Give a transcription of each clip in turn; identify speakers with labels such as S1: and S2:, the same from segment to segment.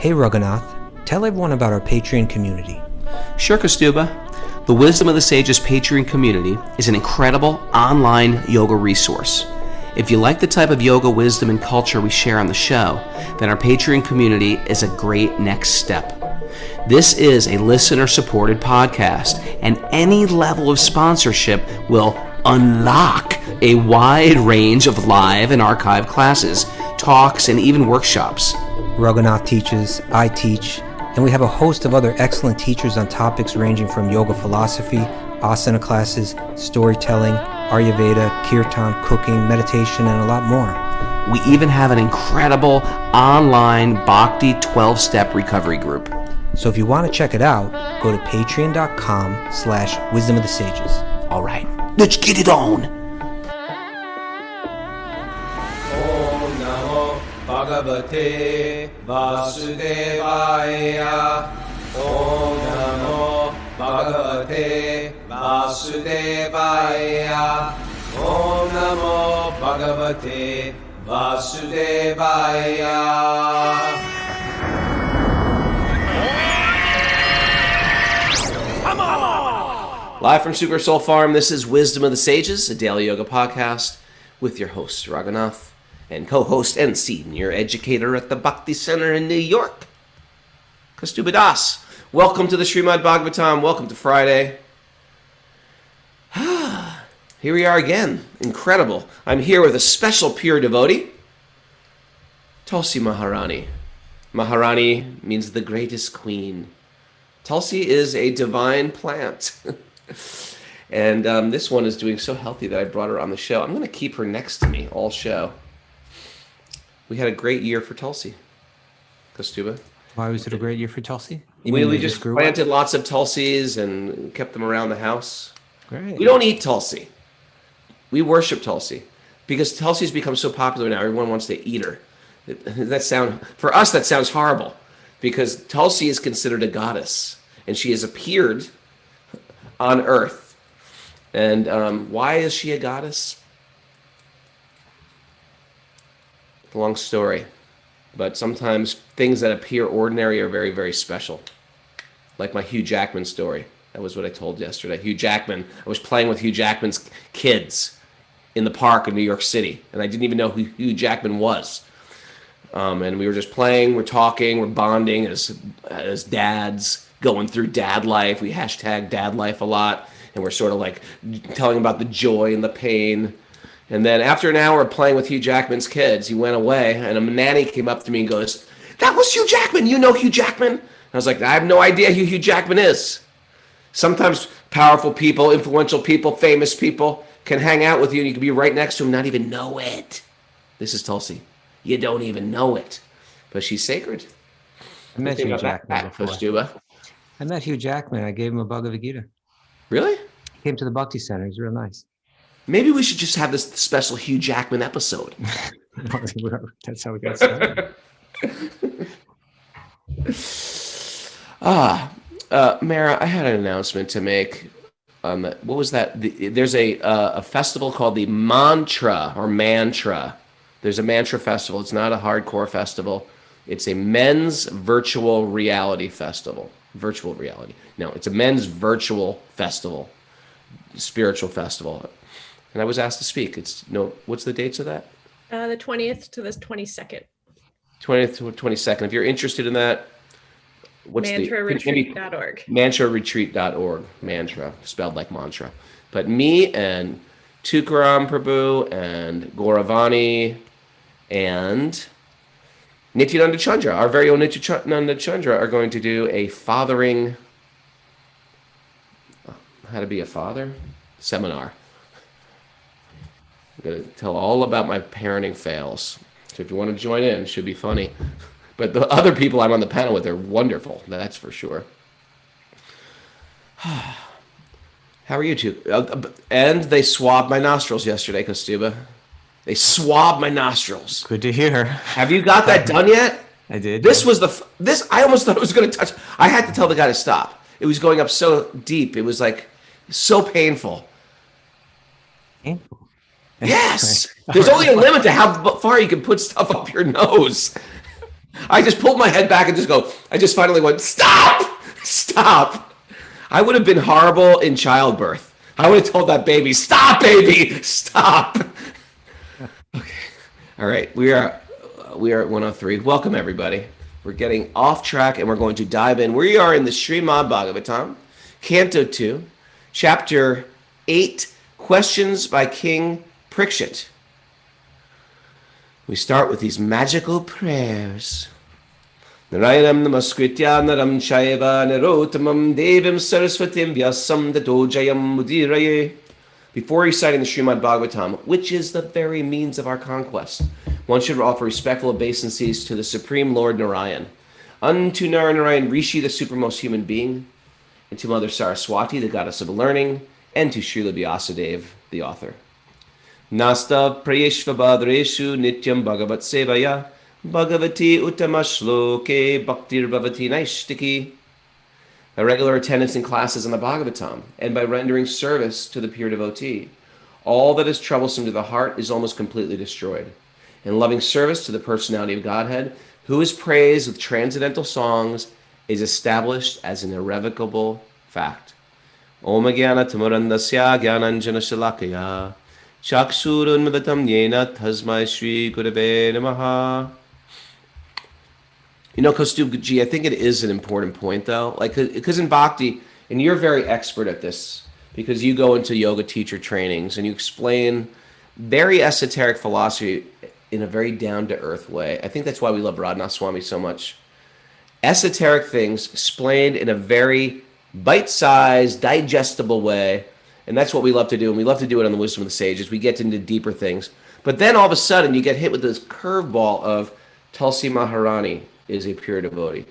S1: Hey Raghunath, tell everyone about our Patreon community.
S2: Sure, Kaustubha. The Wisdom of the Sages Patreon community is an incredible online yoga resource. If you like the type of yoga wisdom and culture we share on the show, then our Patreon community is a great next step. This is a listener-supported podcast, and any level of sponsorship will unlock a wide range of live and archived classes, talks, and even workshops.
S1: Raghunath teaches, I teach, and we have a host of other excellent teachers on topics ranging from yoga philosophy, asana classes, storytelling, Ayurveda, kirtan, cooking, meditation, and a lot more.
S2: We even have an incredible online Bhakti 12-step recovery group.
S1: So if you want to check it out, go to patreon.com/Wisdom of the Sages.
S2: All right, let's get it on.
S3: Om Namo Bhagavate Vasudevaya. Om Namo Bhagavate Vasudevaya. Om Namo Bhagavate Vasudevaya.
S2: Live from Super Soul Farm, this is Wisdom of the Sages, a daily yoga podcast with your host, Raghunath, and co-host and senior educator at the Bhakti Center in New York, Kaustubha Das. Welcome to the Srimad Bhagavatam. Welcome to Friday. Here we are again. Incredible. I'm here with a special pure devotee, Tulsi Maharani. Maharani means the greatest queen. Tulsi is a divine plant. And this one is doing so healthy that I brought her on the show. I'm going to keep her next to me all show. We had a great year for Tulsi, Kaustubha.
S1: Why was it a great year for Tulsi?
S2: We just planted lots of Tulsis and kept them around the house.
S1: Great.
S2: We don't eat Tulsi. We worship Tulsi because Tulsi's become so popular now. Everyone wants to eat her. For us, that sounds horrible because Tulsi is considered a goddess and she has appeared on earth. And why is she a goddess? Long story. But sometimes things that appear ordinary are very, very special. Like my Hugh Jackman story. That was what I told yesterday. Hugh Jackman, I was playing with Hugh Jackman's kids in the park in New York City. And I didn't even know who Hugh Jackman was. And we were just playing, we're talking, we're bonding as dads, going through dad life. We hashtag dad life a lot. And we're sort of like telling about the joy and the pain. And then after an hour of playing with Hugh Jackman's kids, he went away. And a nanny came up to me and goes, "That was Hugh Jackman. You know Hugh Jackman?" And I was like, "I have no idea who Hugh Jackman is." Sometimes powerful people, influential people, famous people can hang out with you and you can be right next to them and not even know it. This is Tulsi. You don't even know it. But she's sacred.
S1: I met Hugh Jackman before.
S2: Kaustubha?
S1: I met Hugh Jackman. I gave him a Bhagavad Gita.
S2: Really?
S1: He came to the Bhakti Center. He's real nice.
S2: Maybe we should just have this special Hugh Jackman episode.
S1: That's how we got started.
S2: Mara, I had an announcement to make. What was that? There's a festival called the Mantra. There's a mantra festival. It's not a hardcore festival. It's a men's virtual reality festival. Virtual reality. No, it's a men's virtual festival, spiritual festival. And I was asked to speak. What's the dates of that?
S4: The 20th to the 22nd.
S2: 20th to 22nd. If you're interested in that,
S4: MantraRetreat.org.
S2: MantraRetreat.org. Mantra, spelled like mantra. But me and Tukaram Prabhu and Gauravani and Nityananda Chandra, our very own Nityananda Chandra, are going to do a fathering, how to be a father, seminar. I'm going to tell all about my parenting fails. So if you want to join in, it should be funny. But the other people I'm on the panel with are wonderful, that's for sure. How are you two? And they swabbed my nostrils yesterday, Kaustubha. They swabbed my nostrils.
S1: Good to hear.
S2: Have you got that done yet?
S1: I did.
S2: This was I almost thought it was going to touch. I had to tell the guy to stop. It was going up so deep. It was like so painful.
S1: Painful?
S2: Yes. There's only a limit to how far you can put stuff up your nose. I just pulled my head back and I just finally went, stop, stop. I would have been horrible in childbirth. I would have told that baby, stop, baby, stop. Okay. All right. We are at 103. Welcome, everybody. We're getting off track and we're going to dive in. We are in the Srimad Bhagavatam, Canto 2, Chapter 8, Questions by King Parikshit. We start with these magical prayers. Narayanam namaskritya naram chaiva narotamam devim saraswatim vyasam tato jayam mudiraye. Before reciting the Srimad Bhagavatam, which is the very means of our conquest, one should offer respectful obeisances to the Supreme Lord Narayan, unto Narayan Rishi, the supremmost human being, and to Mother Saraswati, the goddess of learning, and to Srila Vyasadeva, the author. Nasta prayeshvabhadreshu nityam bhagavat sevaya bhagavati uttamashloke bhaktir bhavati naishtiki. By regular attendance in classes in the Bhagavatam, and by rendering service to the pure devotee, all that is troublesome to the heart is almost completely destroyed. And loving service to the personality of Godhead, who is praised with transcendental songs, is established as an irrevocable fact. Om Jnana Tamurandasya Jnananjana Shalakaya Chakshurun Madatam Yena Tasmai Shri Gurave Namaha. You know, Kaustubha, I think it is an important point, though. Like, because in Bhakti, and you're very expert at this, because you go into yoga teacher trainings and you explain very esoteric philosophy in a very down-to-earth way. I think that's why we love Raghunath Swami so much. Esoteric things explained in a very bite-sized, digestible way, and that's what we love to do, and we love to do it on the Wisdom of the Sages. We get into deeper things. But then all of a sudden, you get hit with this curveball of Tulsi Maharani is a pure devotee.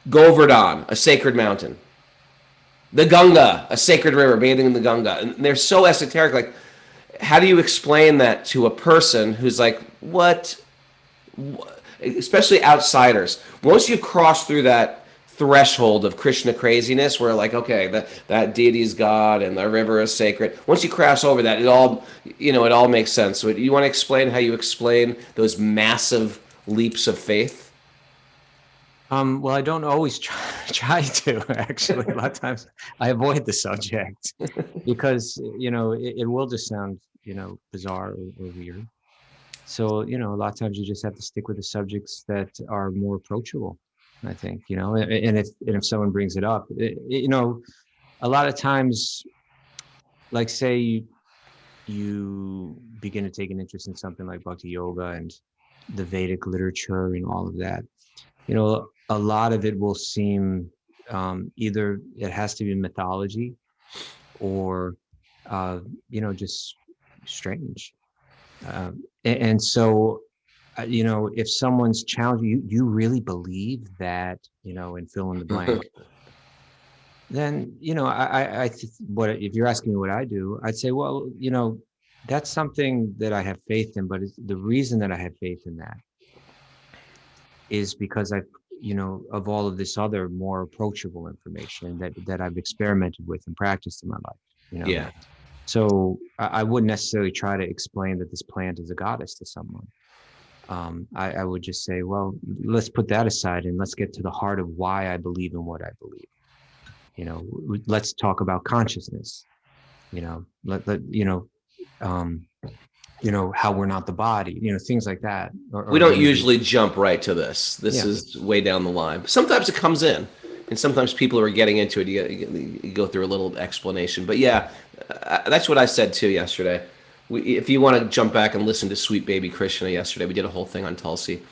S2: Govardhan, a sacred mountain. The Ganga, a sacred river, bathing in the Ganga. And they're so esoteric. Like, how do you explain that to a person who's like, what? Especially outsiders. Once you've crossed through that threshold of Krishna craziness, where like, okay, that deity is God and the river is sacred. Once you cross over that, it all makes sense. So you want to explain how you explain those massive leaps of faith?
S1: Well, I don't always try to, actually. A lot of times I avoid the subject because, it will just sound, bizarre or weird. So, a lot of times you just have to stick with the subjects that are more approachable, I think, and if someone brings it up, a lot of times, like say you begin to take an interest in something like Bhakti-yoga and the Vedic literature and all of that, a lot of it will seem either it has to be mythology or, just strange. And so, if someone's challenging you really believe that, and fill in the blank, then, what if you're asking me what I do, I'd say, well, that's something that I have faith in, but the reason that I have faith in that is because I've, of all of this other more approachable information that I've experimented with and practiced in my life,
S2: Yeah.
S1: So I wouldn't necessarily try to explain that this plant is a goddess to someone. I would just say, well, let's put that aside and let's get to the heart of why I believe in what I believe. Let's talk about consciousness. How we're not the body. Things like that.
S2: We don't usually jump right to this. This is way down the line. Sometimes it comes in, and sometimes people are getting into it. You go through a little explanation, but yeah, that's what I said too yesterday. If you want to jump back and listen to Sweet Baby Krishna yesterday, we did a whole thing on Tulsi,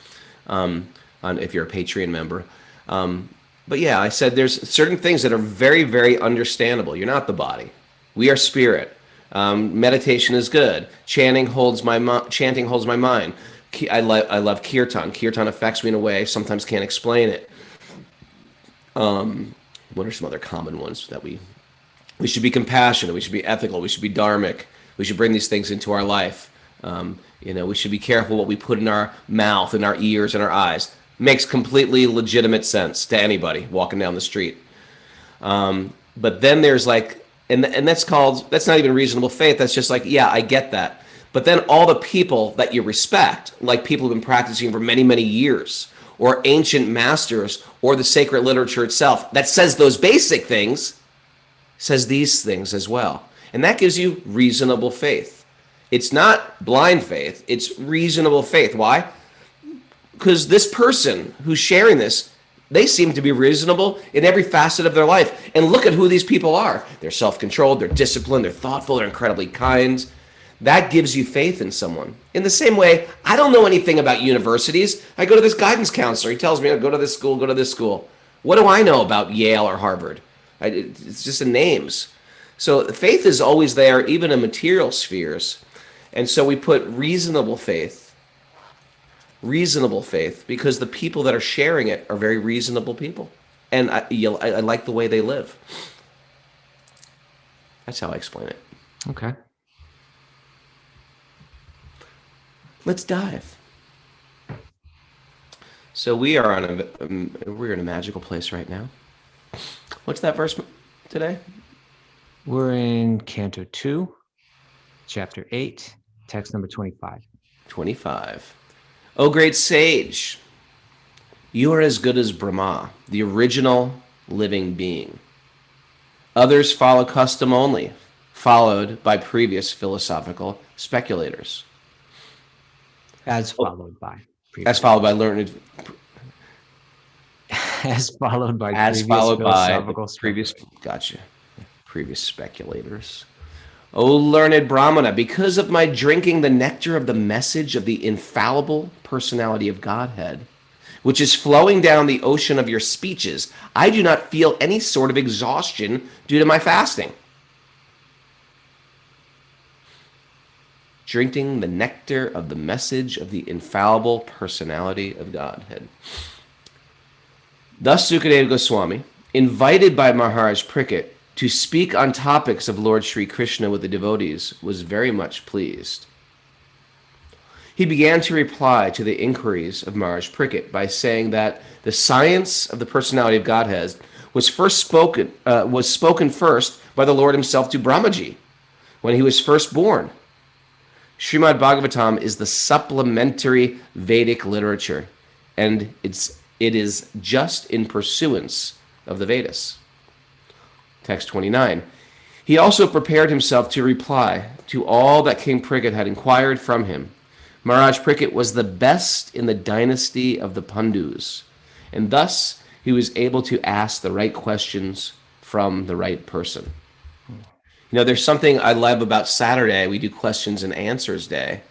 S2: on if you're a Patreon member. But yeah, I said there's certain things that are very, very understandable. You're not the body. We are spirit. Meditation is good. Chanting holds my mind. I love kirtan. Kirtan affects me in a way I sometimes can't explain it. What are some other common ones that we should be compassionate, we should be ethical, we should be dharmic, we should bring these things into our life. We should be careful what we put in our mouth, in our ears, and our eyes. Makes completely legitimate sense to anybody walking down the street. But then there's like, and that's not even reasonable faith. That's just like, yeah, I get that. But then all the people that you respect, like people who've been practicing for many, many years, or ancient masters, or the sacred literature itself that says those basic things, says these things as well. And that gives you reasonable faith. It's not blind faith, it's reasonable faith. Why? Because this person who's sharing this, they seem to be reasonable in every facet of their life. And look at who these people are. They're self-controlled, they're disciplined, they're thoughtful, they're incredibly kind. That gives you faith in someone. In the same way, I don't know anything about universities. I go to this guidance counselor. He tells me, oh, go to this school, go to this school. What do I know about Yale or Harvard? It's just in names. So faith is always there, even in material spheres. And so we put reasonable faith, because the people that are sharing it are very reasonable people. And I like the way they live. That's how I explain it.
S1: Okay.
S2: Let's dive. So we're in a magical place right now. What's that verse today?
S1: We're in Canto 2, Chapter 8, text number 25.
S2: 25. O great sage, you are as good as Brahma, the original living being. Others follow custom only, followed by previous philosophical speculators.
S1: As followed by
S2: learned.
S1: As followed by
S2: previous. Gotcha. Previous speculators. O learned Brahmana, because of my drinking the nectar of the message of the infallible personality of Godhead, which is flowing down the ocean of your speeches, I do not feel any sort of exhaustion due to my fasting. Drinking the nectar of the message of the infallible personality of Godhead. Thus Sukadeva Goswami, invited by Maharaj Parikshit to speak on topics of Lord Sri Krishna with the devotees, was very much pleased. He began to reply to the inquiries of Maharaj Parikshit by saying that the science of the personality of Godhead was spoken first by the Lord himself to Brahmaji when he was first born. Srimad Bhagavatam is the supplementary Vedic literature, and it is just in pursuance of the Vedas. Text 29. He also prepared himself to reply to all that King Parikshit had inquired from him. Maharaj Parikshit was the best in the dynasty of the Pandus, and thus he was able to ask the right questions from the right person. You know, there's something I love about Saturday. We do questions and answers day.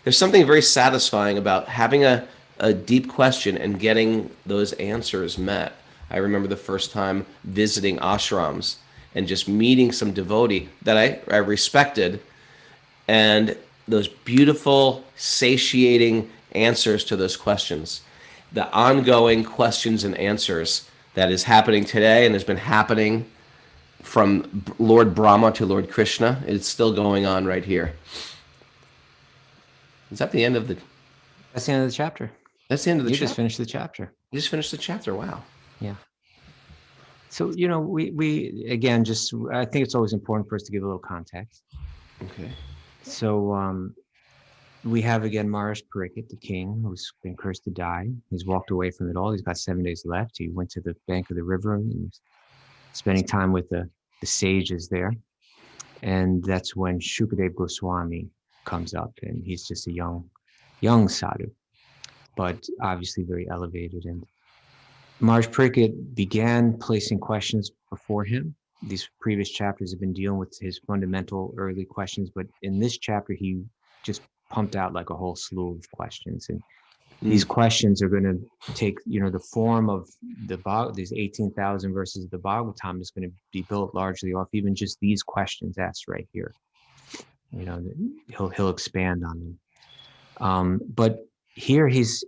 S2: There's something very satisfying about having a deep question and getting those answers met. I remember the first time visiting ashrams and just meeting some devotee that I respected, and those beautiful, satiating answers to those questions. The ongoing questions and answers that is happening today and has been happening from Lord Brahma to Lord Krishna. It's still going on right here. Is that the end of the...
S1: That's the end of the chapter.
S2: That's the end of the chapter.
S1: You just finished the chapter.
S2: You just finished the chapter. Wow.
S1: Yeah. So, you know, we again, I think it's always important for us to give a little context.
S2: Okay.
S1: So we have again Maharaj Parikshit, the king, who's been cursed to die. He's walked away from it all. He's got 7 days left. He went to the bank of the river and he's spending time with the sages there. And that's when Shukadeva Goswami comes up, and he's just a young sadhu, but obviously very elevated. And Maharaj Parikshit began placing questions before him. These previous chapters have been dealing with his fundamental early questions, but in this chapter, he just pumped out like a whole slew of questions. And these questions are going to take, you know, the form of these 18,000 verses of the Bhagavatam is going to be built largely off even just these questions asked right here. You know, he'll expand on them. But here he's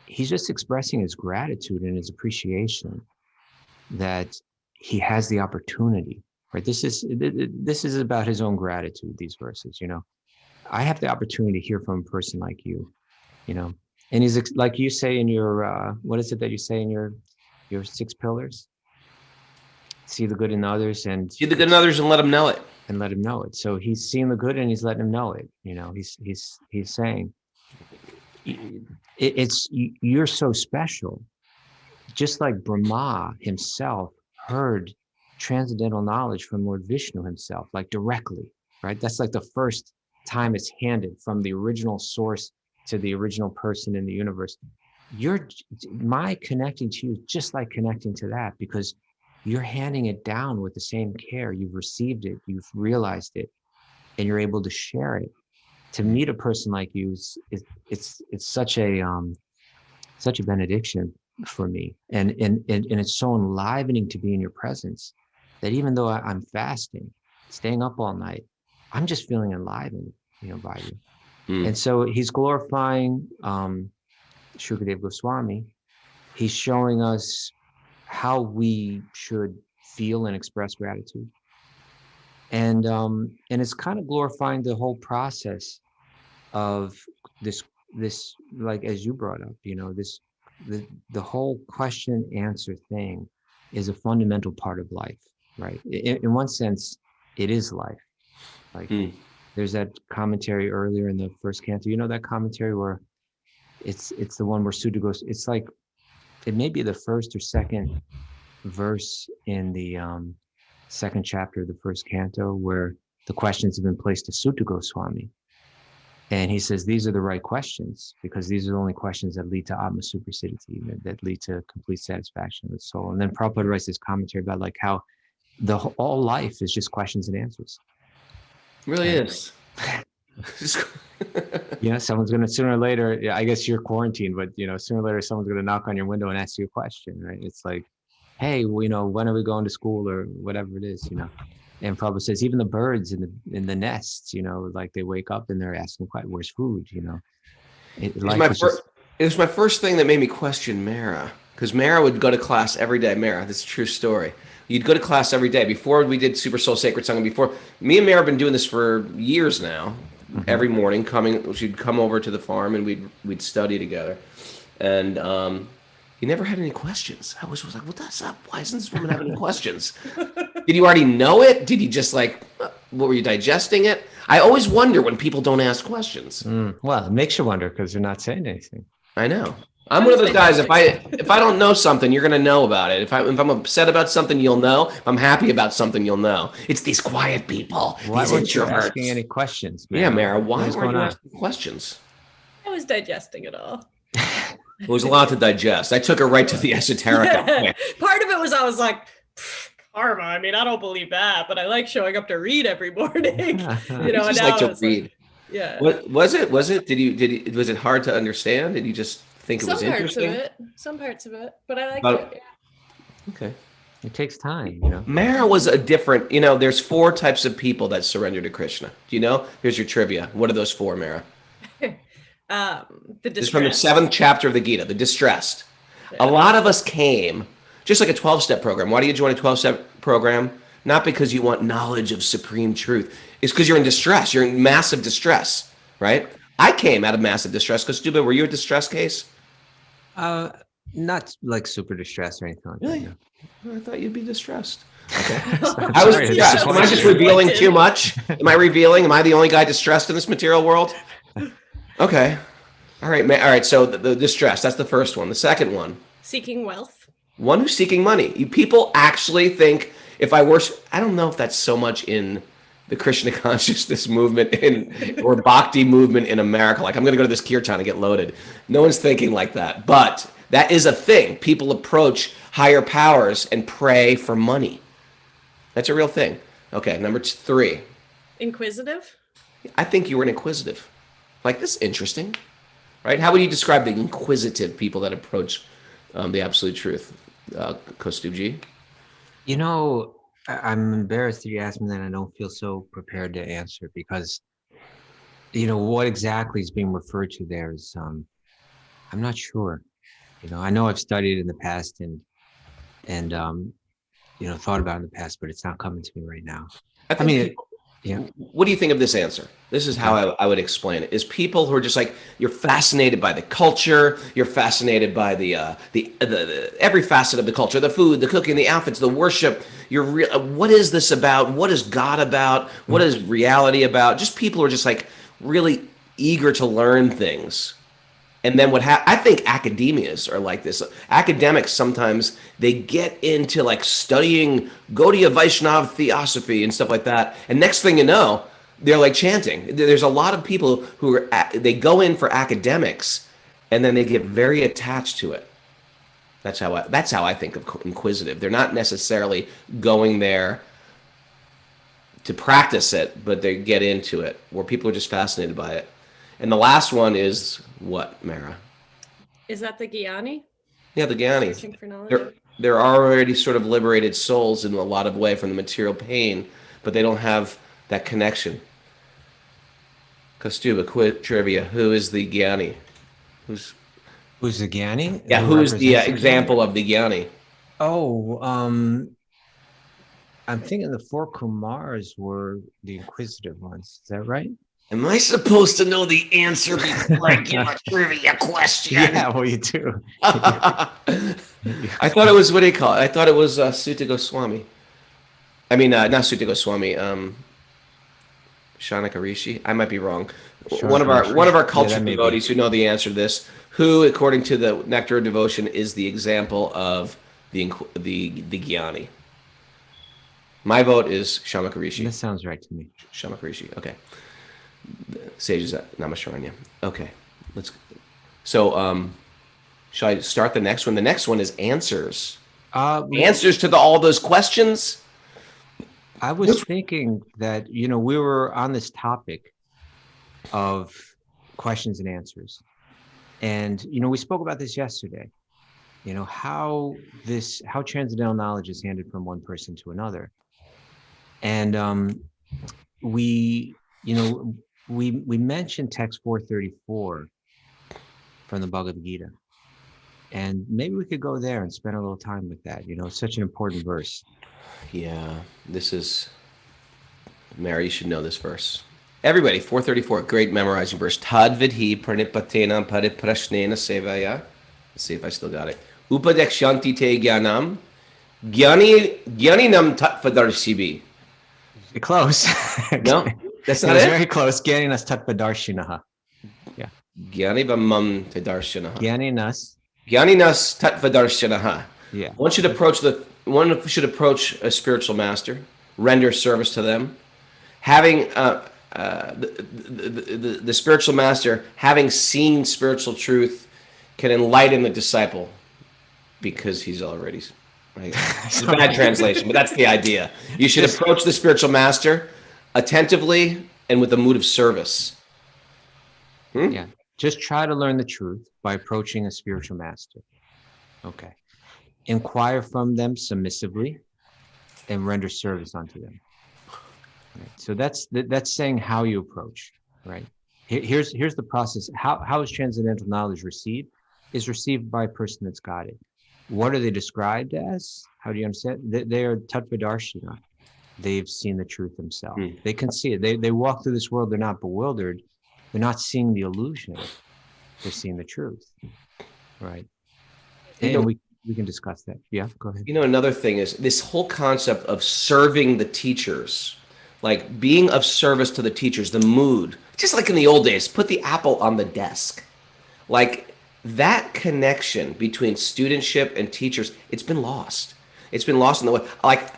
S1: just expressing his gratitude and his appreciation that he has the opportunity, right? This is about his own gratitude, these verses, you know. I have the opportunity to hear from a person like you, you know. And he's like you say in your, what is it that you say in your 6 pillars? See the good in others and...
S2: See the good in others and let them know it.
S5: and let him know it. So he's seeing the good and he's letting him know it. He's saying, you're so special. Just like Brahma himself heard transcendental knowledge from Lord Vishnu himself, like directly, right? That's like the first time it's handed from the original source to the original person in the universe. My connecting to you is just like connecting to that, because you're handing it down with the same care. You've received it, you've realized it, and you're able to share it. To meet a person like you it's such a benediction for me, and it's so enlivening to be in your presence, that even though I'm fasting, staying up all night, I'm just feeling enlivened, by you. And so he's glorifying Shukadev Goswami. He's showing us how we should feel and express gratitude. And it's kind of glorifying the whole process of this, like, as you brought up, the whole question and answer thing is a fundamental part of life, right? In one sense, it is life. Like there's that commentary earlier in the first canto, that commentary where it's the one where Sutta goes, it's like, it may be the first or second verse in the second chapter of the first canto, where the questions have been placed to Sutta Goswami. And he says, these are the right questions, because these are the only questions that lead to Atma Suprasidhiti, that lead to complete satisfaction of the soul. And then Prabhupada writes this commentary about like how all life is just questions and answers.
S2: It really is.
S5: Someone's going to, sooner or later, I guess you're quarantined, but sooner or later someone's going to knock on your window and ask you a question, right? It's like, hey, when are we going to school, or whatever it is, And Prabhupada says even the birds in the nests, like they wake up and they're asking, where's food?
S2: It was my first thing that made me question Mara, because Mara would go to class every day. Mara, this is a true story. You'd go to class every day. Before we did Super Soul Sacred Sangha, before, me and Mara have been doing this for years now. Mm-hmm. Every morning, she'd come over to the farm and we'd study together. And you never had any questions. I was like, that's up. Why isn't this woman having any questions? Did you already know it? Did you just what were you digesting it? I always wonder when people don't ask questions.
S5: Well, it makes you wonder because you're not saying anything.
S2: I know. I'm one of those guys. If I don't know something, you're gonna know about it. If I'm upset about something, you'll know. If I'm happy about something, you'll know. It's these quiet people.
S5: Why
S2: these
S5: weren't you
S2: introverts.
S5: Asking any questions? Mara?
S2: Yeah, Mara. Why weren't you asking questions?
S4: I was digesting it all.
S2: It was a lot to digest. I took her right to the esoteric.
S4: Part of it was I was like, karma. I mean, I don't believe that, but I like showing up to read every morning.
S2: I just like to read.
S4: Yeah.
S2: What was it? Was it? Was it hard to understand? Did you just think it was interesting?
S4: Some parts of it, but I like it. Yeah.
S2: Okay.
S5: It takes time,
S2: Mara was a different, there's 4 types of people that surrender to Krishna. Do you know? Here's your trivia. What are those 4, Mara?
S4: The distressed.
S2: This is from the 7th chapter of the Gita, the distressed. Yeah. A lot of us came, just like a 12-step program. Why do you join a 12-step program? Not because you want knowledge of supreme truth. It's because you're in distress. You're in massive distress, right? I came out of massive distress. Kaustubha, were you a distress case?
S5: Not like super distressed or anything like
S2: really?
S5: that.
S2: No. I thought you'd be distressed. Okay. I was distressed. Am I just revealing too much? Am I revealing? Am I the only guy distressed in this material world? Okay. All right. So the distress, that's the first one. The second one.
S4: Seeking wealth. One
S2: who's seeking money. People actually think if I worship, I don't know if that's so much in the Krishna consciousness movement or Bhakti movement in America. Like, I'm going to go to this kirtan and get loaded. No one's thinking like that. But that is a thing. People approach higher powers and pray for money. That's a real thing. Okay, number 3.
S4: Inquisitive?
S2: I think you were an inquisitive. Like, this is interesting, right? How would you describe the inquisitive people that approach the absolute truth, Kaustubha?
S5: I'm embarrassed that you asked me that. I don't feel so prepared to answer because, what exactly is being referred to there is, I'm not sure. I know I've studied in the past and thought about it in the past, but it's not coming to me right now. Yeah.
S2: What do you think of this answer? This is how I would explain it. Is people who are just like, you're fascinated by the culture, you're fascinated by the every facet of the culture, the food, the cooking, the outfits, the worship. What is this about? What is God about? What is reality about? Just people who are just like really eager to learn things. And then I think academias are like this. Academics sometimes they get into like studying Gaudiya Vaishnava theosophy and stuff like that. And next thing you know, they're like chanting. There's a lot of people who they go in for academics, and then they get very attached to it. That's how I think of inquisitive. They're not necessarily going there to practice it, but they get into it, where people are just fascinated by it. And the last one is what, Mara?
S4: Is that the Gyani?
S2: Yeah, the Gyani.
S4: Searching for knowledge?
S2: They're already sort of liberated souls in a lot of way from the material pain, but they don't have that connection. Kaustubha, quick trivia. Who is the Gyani? Who's
S5: the Gyani?
S2: Yeah, who's the example of the Gyani?
S5: Oh, I'm thinking the 4 Kumars were the inquisitive ones. Is that right?
S2: Am I supposed to know the answer before I give a trivia question?
S5: Yeah, well, you do.
S2: I thought it was, what do you call it? I thought it was Sutta Goswami. I mean, not Sutta Goswami. Shanaka Rishi. I might be wrong. One of our culture devotees who know the answer to this, who, according to the Nectar of Devotion, is the example of the Gyani. My vote is Shamaka Rishi.
S5: That sounds right to me.
S2: Shamaka Rishi. Okay. Sages Namasharanya. Okay. So shall I start the next one? The next one is answers. Answers to all those questions.
S5: I was thinking that, we were on this topic of questions and answers. And, we spoke about this yesterday, how transcendental knowledge is handed from one person to another. And we mentioned text 434 from the Bhagavad Gita. And maybe we could go there and spend a little time with that. It's such an important verse.
S2: Yeah, this is, Mary, you should know this verse. Everybody, 434, great memorizing verse. Tad vidhi pranipatena pariprashnena sevaya. Let's see if I still got it. Upadekshanti te jnanam jnaninam tatvadarshibhi.
S5: You're close.
S2: No, that's not it?
S5: Very close. Jnaninas tatvadarshinaha. Yeah.
S2: Jnanivamam tadarshinaha.
S5: Jnaninas
S2: tatvadarshinaha.
S5: Yeah.
S2: One should approach a spiritual master, render service to them, having the spiritual master, having seen spiritual truth, can enlighten the disciple because he's already. Right? It's a bad translation, but that's the idea. You should approach the spiritual master attentively and with a mood of service.
S5: Yeah. Just try to learn the truth by approaching a spiritual master. Okay. Inquire from them submissively and render service unto them. Right. So that's saying how you approach, right? Here's the process. How is transcendental knowledge received? Is received by a person that's guided. What are they described as? How do you understand? They are tattvadarshina. They've seen the truth themselves. They can see it. They walk through this world. They're not bewildered. They're not seeing the illusion. They're seeing the truth, right? And we can discuss that. Yeah, go ahead.
S2: Another thing is this whole concept of serving the teachers, like being of service to the teachers, the mood, just like in the old days, put the apple on the desk. Like that connection between studentship and teachers, it's been lost. It's been lost in the way. Like,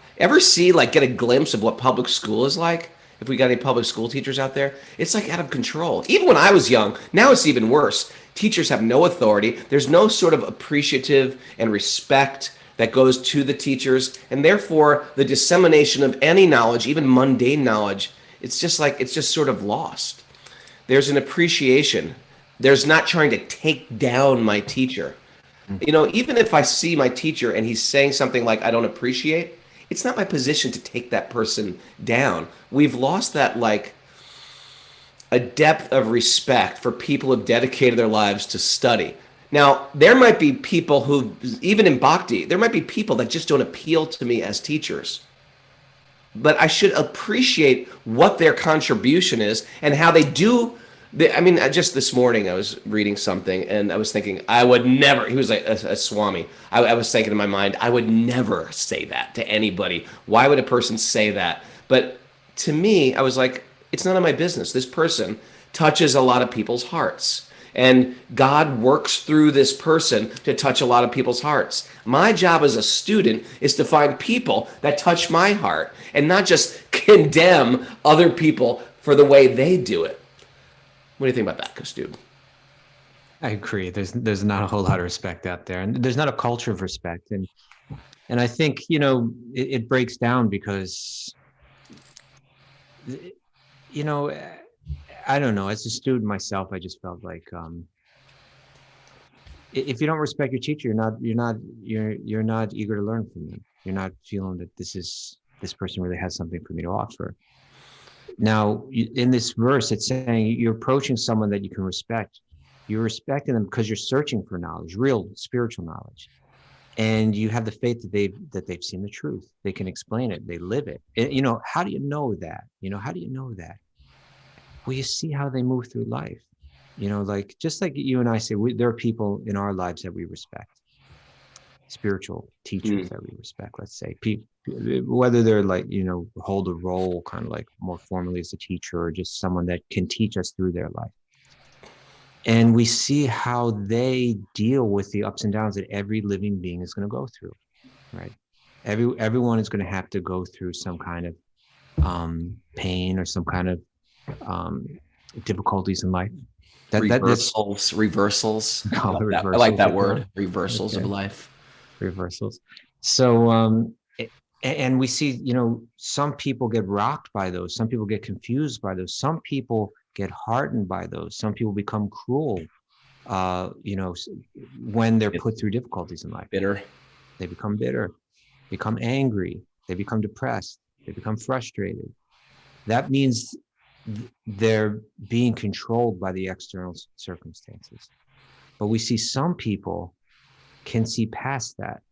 S2: get a glimpse of what public school is like? If we got any public school teachers out there, it's like out of control. Even when I was young, now it's even worse. Teachers have no authority. There's no sort of appreciative and respect that goes to the teachers. And therefore, the dissemination of any knowledge, even mundane knowledge, it's just sort of lost. There's an appreciation. There's not trying to take down my teacher. Even if I see my teacher and he's saying something like, I don't appreciate, it's not my position to take that person down. We've lost that, like, a depth of respect for people who've dedicated their lives to study. Now, there might be people who, even in Bhakti, there might be people that just don't appeal to me as teachers. but I should appreciate what their contribution is and how they do. Just this morning I was reading something and I was thinking I would never, he was like a Swami. I was thinking in my mind, I would never say that to anybody. Why would a person say that? But to me, I was like, it's none of my business. This person touches a lot of people's hearts. And God works through this person to touch a lot of people's hearts. My job as a student is to find people that touch my heart and not just condemn other people for the way they do it. What do you think about that, Kaustubha?
S5: I agree. There's not a whole lot of respect out there, and there's not a culture of respect. And I think, it breaks down because, I don't know. As a student myself, I just felt like if you don't respect your teacher, you're not eager to learn from them. You're not feeling that this person really has something for me to offer. Now, in this verse, it's saying you're approaching someone that you can respect. You're respecting them because you're searching for knowledge, real spiritual knowledge, and you have the faith that they've seen the truth. They can explain it. They live it. How do you know that? How do you know that? Well, you see how they move through life. Just like you and I say, there are people in our lives that we respect, spiritual teachers that we respect. Let's say whether they're hold a role kind of like more formally as a teacher or just someone that can teach us through their life. And we see how they deal with the ups and downs that every living being is going to go through, right? Everyone is going to have to go through some kind of pain or some kind of difficulties in life.
S2: Reversals. I like that word. Reversals of life.
S5: Reversals. So, and we see, some people get rocked by those. Some people get confused by those. Some people get hardened by those. Some people become cruel, when they're put through difficulties in life.
S2: Bitter.
S5: They become bitter, become angry. They become depressed. They become frustrated. That means they're being controlled by the external circumstances. But we see some people can see past that.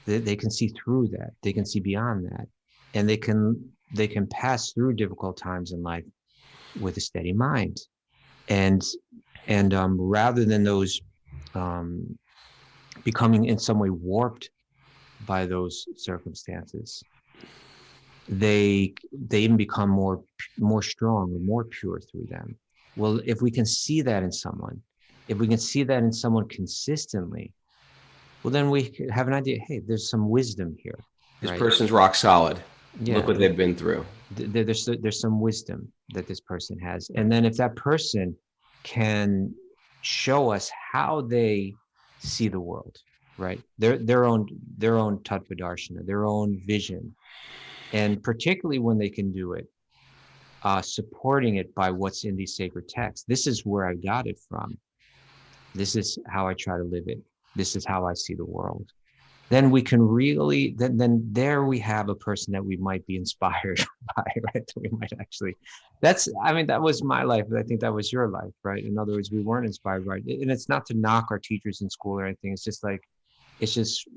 S5: They can see through that. They can see beyond that. And they can pass through difficult times in life with a steady mind. And rather than those becoming in some way warped by those circumstances, they even become more strong and more pure through them. Well, if we can see that in someone, consistently, well, then we have an idea, hey, there's some wisdom here.
S2: This person's rock solid.
S5: Yeah.
S2: Look what they've been through.
S5: There's some wisdom that this person has. And then if that person can show us how they see the world, right? Their own tattva-darshana, their own vision. And particularly when they can do it, supporting it by what's in these sacred texts. This is where I got it from. This is how I try to live it. This is how I see the world. Then we can really, then there we have a person that we might be inspired by, right? That we might actually, that was my life, but I think that was your life, right? In other words, we weren't inspired by it. And it's not to knock our teachers in school or anything. It's just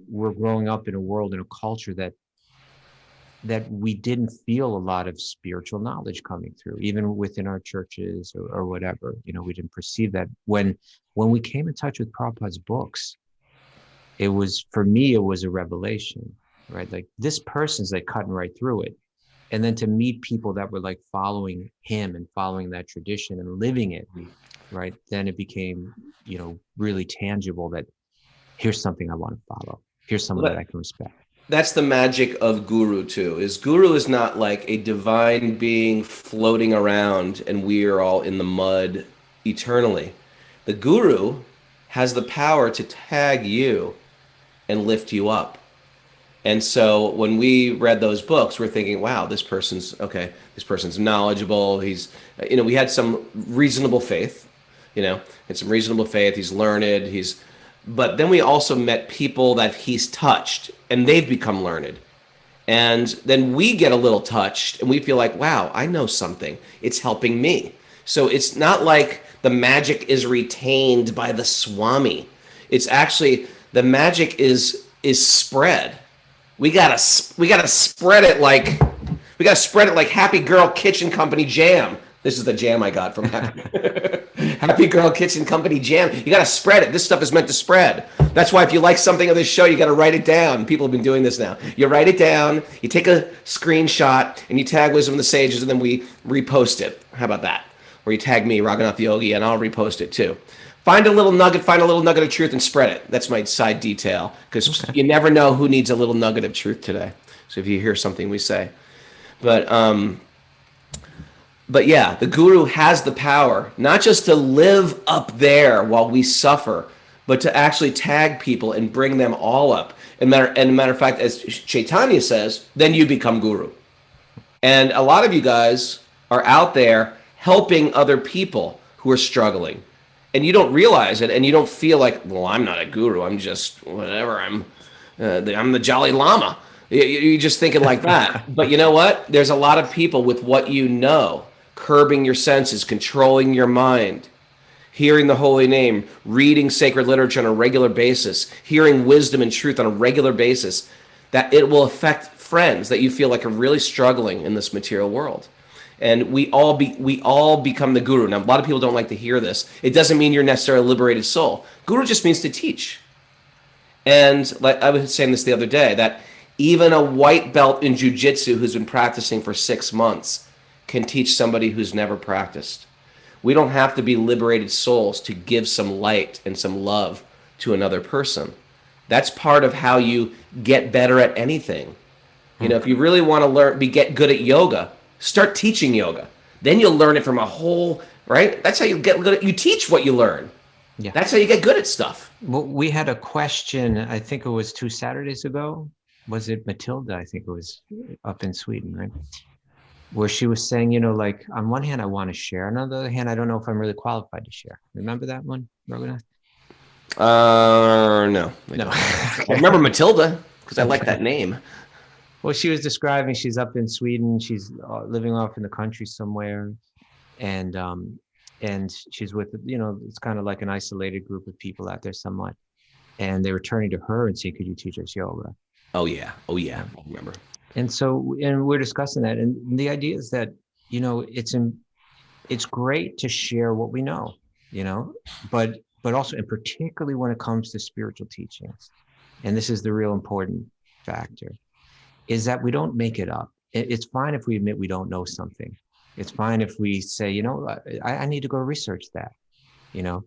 S5: we're growing up in a world, in a culture that we didn't feel a lot of spiritual knowledge coming through, even within our churches or whatever. We didn't perceive that. When we came in touch with Prabhupada's books, for me, it was a revelation, right? Like, this person's like cutting right through it. And then to meet people that were like following him and following that tradition and living it, right? Then it became, really tangible that here's something I want to follow. Here's someone that I can respect.
S2: That's the magic of Guru too, Guru is not like a divine being floating around and we are all in the mud eternally. The Guru has the power to tag you and lift you up. And so when we read those books, we're thinking, wow, this person's knowledgeable. He's, we had some reasonable faith, and some reasonable faith. He's learned, but then we also met people that he's touched and they've become learned. And then we get a little touched and we feel like, wow, I know something. It's helping me. So it's not like the magic is retained by the Swami. It's actually, the magic is spread. We gotta spread it like got to spread it like Happy Girl Kitchen Company jam. This is the jam I got from Happy Girl Kitchen Company jam. You got to spread it. This stuff is meant to spread. That's why if you like something of this show, you got to write it down. People have been doing this now. You write it down, you take a screenshot, and you tag Wisdom of the Sages, and then we repost it. How about that? Or you tag me, Raghunath Yogi, and I'll repost it too. Find a little nugget of truth and spread it. That's my side detail, because you never know who needs a little nugget of truth today. So if you hear something we say. But yeah, the guru has the power, not just to live up there while we suffer, but to actually tag people and bring them all up. And matter of fact, as Chaitanya says, then you become guru. And a lot of you guys are out there helping other people who are struggling. And you don't realize it, and you don't feel like, well, I'm not a guru. I'm just whatever. I'm the Jolly Lama. You're just thinking like that. But you know what? There's a lot of people with what you know, curbing your senses, controlling your mind, hearing the holy name, reading sacred literature on a regular basis, hearing wisdom and truth on a regular basis, that it will affect friends that you feel like are really struggling in this material world. And we all become the guru. Now, a lot of people don't like to hear this. It doesn't mean you're necessarily a liberated soul. Guru just means to teach. And like I was saying this the other day, that even a white belt in jiu-jitsu who's been practicing for 6 months can teach somebody who's never practiced. We don't have to be liberated souls to give some light and some love to another person. That's part of how you get better at anything. You know, if you really want to get good at yoga, start teaching yoga. Then you'll learn it from a whole, right? That's how you get good at, you teach what you learn. Yeah. That's how you get good at stuff.
S5: Well, we had a question, I think it was 2 Saturdays ago. Was it Matilda? I think it was up in Sweden, right? Where she was saying, you know, like, on one hand, I want to share. On the other hand, I don't know if I'm really qualified to share. Remember that one, Raghunath?
S2: No.
S5: No.
S2: I remember Matilda, because I like that name.
S5: Well, she was describing, she's up in Sweden. She's living off in the country somewhere. And she's with, you know, it's kind of like an isolated group of people out there somewhat. And they were turning to her and saying, could you teach us yoga?
S2: Oh, yeah. I remember.
S5: And so, and we're discussing that. And the idea is that, you know, it's great to share what we know, you know, but also, and particularly when it comes to spiritual teachings, and this is the real important factor, is that we don't make it up. It's fine if we admit we don't know something. It's fine if we say, you know, I need to go research that, you know.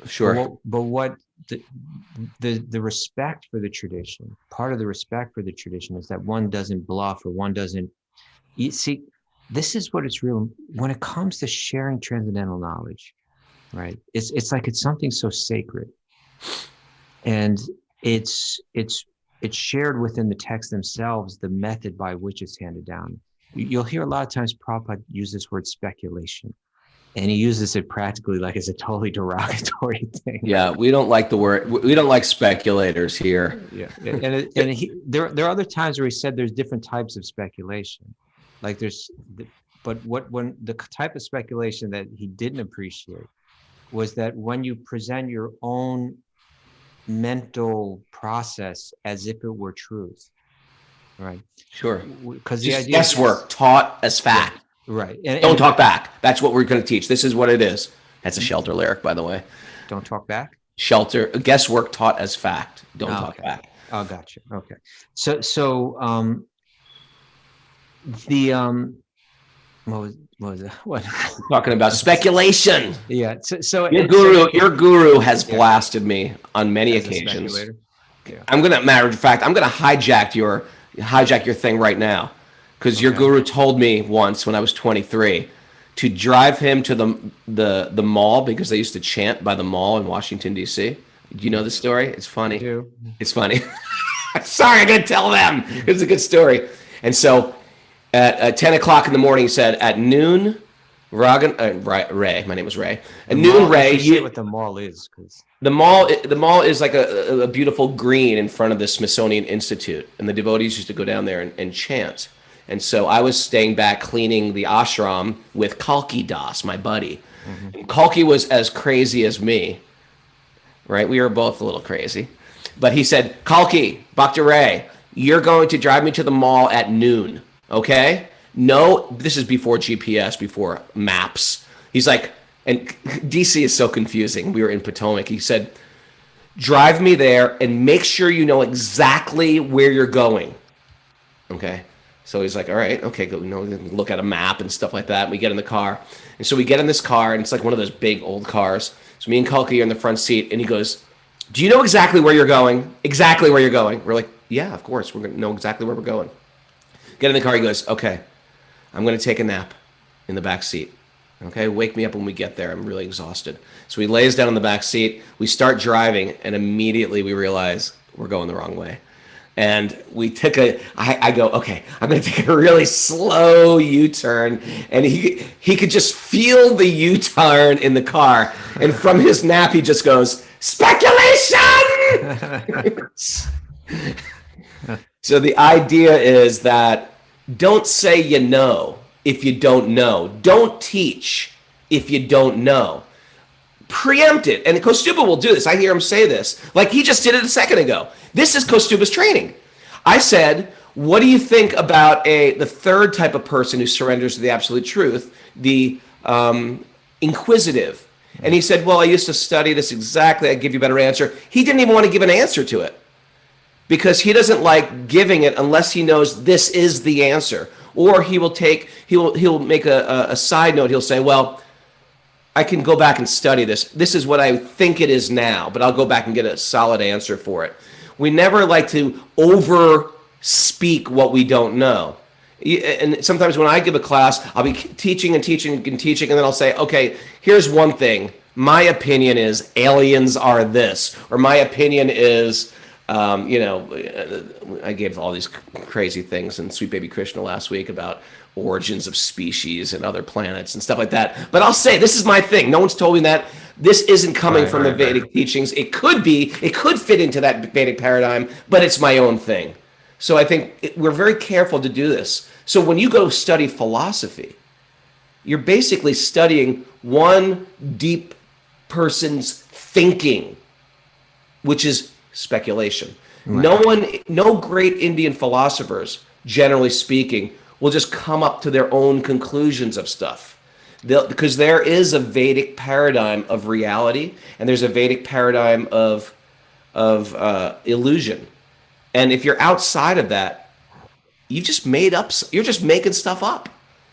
S2: Sure.
S5: But what the respect for the tradition, part of the respect for the tradition is that one doesn't bluff, or one doesn't, you see, this is what it's real when it comes to sharing transcendental knowledge, right? It's like it's something so sacred, and it's shared within the texts themselves, the method by which it's handed down. You'll hear a lot of times Prabhupada use this word speculation, and he uses it practically like it's a totally derogatory thing.
S2: Yeah, we don't like the word. We don't like speculators here.
S5: Yeah, there are other times where he said there's different types of speculation, like when the type of speculation that he didn't appreciate was that when you present your own mental process as if it were truth, right?
S2: Sure.
S5: Because the idea
S2: guesswork taught as fact.
S5: Yeah. Right.
S2: Don't talk back. That's what we're going to teach. This is what it is. That's a Shelter lyric, by the way.
S5: Don't talk back?
S2: Shelter, guesswork taught as fact. Don't talk back.
S5: Oh, gotcha. Okay. So what was it? What?
S2: Talking about speculation.
S5: Yeah. So
S2: your guru has blasted me on many occasions.
S5: Yeah.
S2: I'm gonna hijack your thing right now. Because your guru told me once when I was 23 to drive him to the mall, because they used to chant by the mall in Washington, D.C. Do you know the story? It's funny.
S5: I do.
S2: It's funny. Sorry, I didn't tell them. It's a good story. And so at 10 o'clock in the morning, he said, at noon, Ray, my name was Ray. At noon, Ray.
S5: You what the mall is, because
S2: the mall is like a beautiful green in front of the Smithsonian Institute, and the devotees used to go down there and chant. And so I was staying back cleaning the ashram with Kalki Das, my buddy. Mm-hmm. And Kalki was as crazy as me, right? We were both a little crazy. But he said, Kalki, Bhakti Ray, you're going to drive me to the mall at noon, okay? no, this is before GPS, before maps. He's like, and DC is so confusing. We were in Potomac. He said, drive me there and make sure you know exactly where you're going. Okay. So he's like, all right, okay, go, look at a map and stuff like that. And we get in the car. And so we get in this car, and it's like one of those big old cars. So me and Kulki are in the front seat, and he goes, do you know exactly where you're going? Exactly where you're going. We're like, yeah, of course. We're going to know exactly where we're going. Get in the car. He goes, okay, I'm going to take a nap in the back seat. Okay, wake me up when we get there. I'm really exhausted. So he lays down in the back seat. We start driving, and immediately we realize we're going the wrong way. And we took I go, okay, I'm going to take a really slow U-turn. And he could just feel the U-turn in the car. And from his nap, he just goes, speculation! So the idea is that don't say you know if you don't know. Don't teach if you don't know. Preempt it. And Kaustubha will do this. I hear him say this. Like he just did it a second ago. This is Kaustubha's training. I said, what do you think about the third type of person who surrenders to the absolute truth, the inquisitive? And he said, well, I used to study this exactly. I'd give you a better answer. He didn't even want to give an answer to it because he doesn't like giving it unless he knows this is the answer. Or he'll make a side note. He'll say, well, I can go back and study this. This is what I think it is now, but I'll go back and get a solid answer for it. We never like to over speak what we don't know. And sometimes when I give a class, I'll be teaching and teaching and teaching, and then I'll say, okay, here's one thing. My opinion is aliens are this, or my opinion is, I gave all these crazy things in Sweet Baby Krishna last week about origins of species and other planets and stuff like that. But I'll say, this is my thing. No one's told me that. This isn't coming from the Vedic teachings. It could fit into that Vedic paradigm, but it's my own thing. So I think we're very careful to do this. So when you go study philosophy, you're basically studying one deep person's thinking, which is speculation. Right. No great Indian philosophers, generally speaking, will just come up to their own conclusions of stuff. Because there is a Vedic paradigm of reality, and there's a Vedic paradigm of illusion. And if you're outside of that, you're just making stuff up.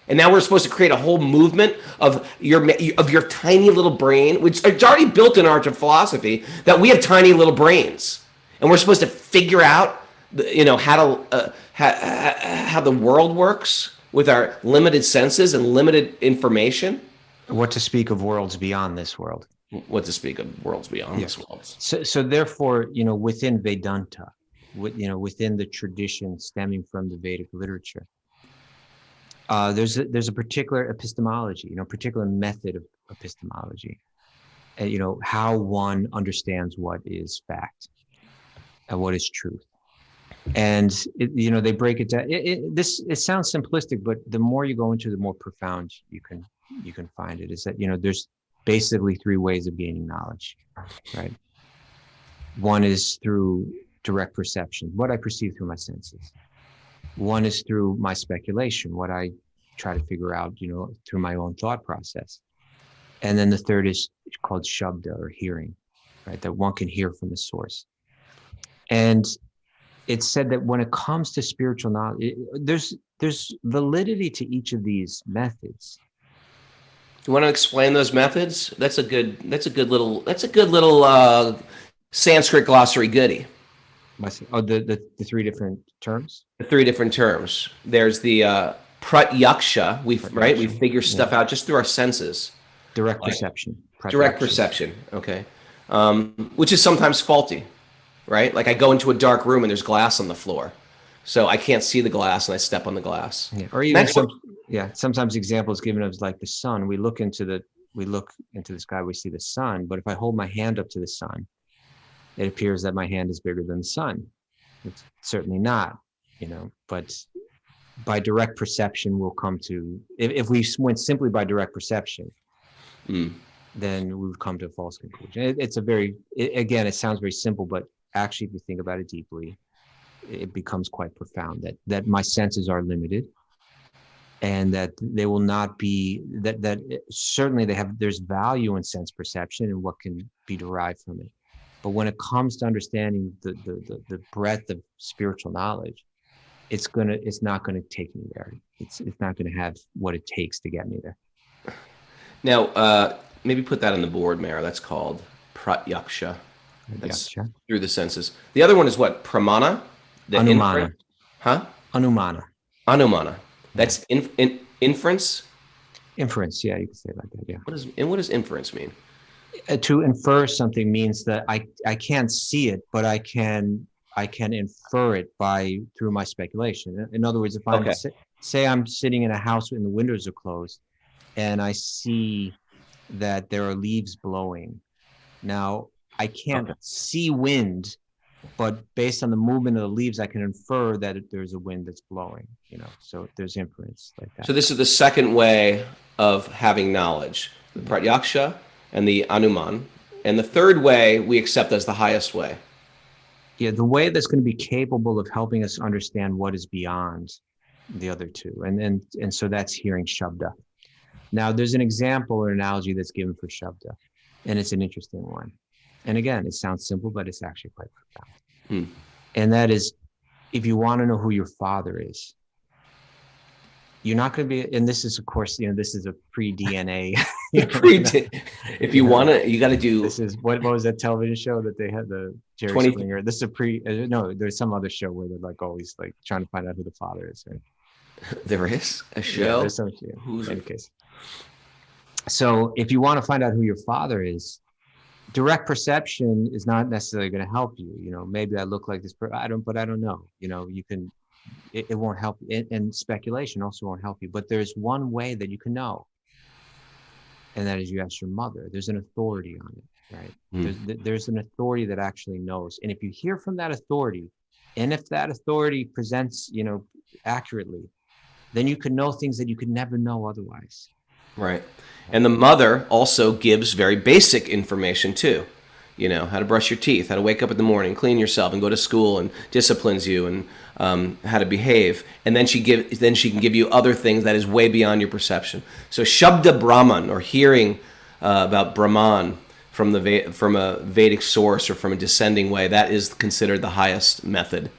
S2: And now we're supposed to create a whole movement of your tiny little brain, which is already built in art of philosophy, that we have tiny little brains. And we're supposed to figure out, how the world works with our limited senses and limited information.
S5: What to speak of worlds beyond this world.
S2: What to speak of worlds beyond this world.
S5: So therefore, within Vedanta, within the tradition stemming from the Vedic literature, there's a particular epistemology, particular method of epistemology, how one understands what is fact and what is truth. And they break it down. It sounds simplistic, but the more you go into, the more profound you can find it. Is that there's basically three ways of gaining knowledge, right? One is through direct perception, what I perceive through my senses. One is through my speculation, what I try to figure out, through my own thought process. And then the third is called shabda, or hearing, right? That one can hear from the source. And it's said that when it comes to spiritual knowledge, there's validity to each of these methods.
S2: You want to explain those methods? That's a good little Sanskrit glossary goodie.
S5: Oh, the three different terms?
S2: The three different terms. There's the pratyaksha. We figure stuff out just through our senses.
S5: Direct perception.
S2: Direct perception. Okay. Which is sometimes faulty. Right? Like I go into a dark room and there's glass on the floor. So I can't see the glass and I step on the glass.
S5: Yeah. Or even sometimes examples given of like the sun. We look into the sky, we see the sun, but if I hold my hand up to the sun, it appears that my hand is bigger than the sun. It's certainly not, but by direct perception we'll come to, if we went simply by direct perception, then we would come to a false conclusion. It sounds very simple, but actually, if you think about it deeply, it becomes quite profound that my senses are limited. and that they will not be that certainly there's value in sense perception and what can be derived from it. But when it comes to understanding the breadth of spiritual knowledge, it's not gonna take me there. It's not gonna have what it takes to get me there.
S2: Now, maybe put that on the board, Mayor. That's called pratyaksha. That's
S5: Gotcha.
S2: through the senses. The other one is what? Pramana? The
S5: Anumana.
S2: inference? Huh?
S5: Anumana.
S2: Anumana. That's inference?
S5: Inference, yeah, you can say it like that, yeah.
S2: What does inference mean?
S5: To infer something means that I can't see it, but I can infer it through my speculation. In other words, if I'm say I'm sitting in a house and the windows are closed, and I see that there are leaves blowing. Now I can't see wind, but based on the movement of the leaves, I can infer that there's a wind that's blowing. So there's inference like that.
S2: So this is the second way of having knowledge: the pratyaksha and the anuman. And the third way we accept as the highest way.
S5: Yeah, the way that's going to be capable of helping us understand what is beyond the other two. And so that's hearing Shabda. Now, there's an example or analogy that's given for Shabda, and it's an interesting one. And again, it sounds simple, but it's actually quite profound. And that is, if you want to know who your father is, you're not going to be, and this is, of course, this is a pre-DNA.
S2: If you want to, you got to do.
S5: This is, what was that television show that they had, the Jerry Springer? This is no, there's some other show where they're like always like trying to find out who the father is. Right?
S2: There is a show?
S5: Yeah, there's some show. In any case. So if you want to find out who your father is, direct perception is not necessarily going to help you. Maybe I look like this, but I don't know. You can, it won't help. And speculation also won't help you. But there's one way that you can know. And that is you ask your mother. There's an authority on it, right? There's an authority that actually knows. And if you hear from that authority, and if that authority presents, accurately, then you can know things that you could never know otherwise.
S2: Right. And the mother also gives very basic information too. How to brush your teeth, how to wake up in the morning, clean yourself, and go to school, and disciplines you, and how to behave. And then she can give you other things that is way beyond your perception. So Shabda Brahman, or hearing about Brahman from a Vedic source or from a descending way, that is considered the highest method.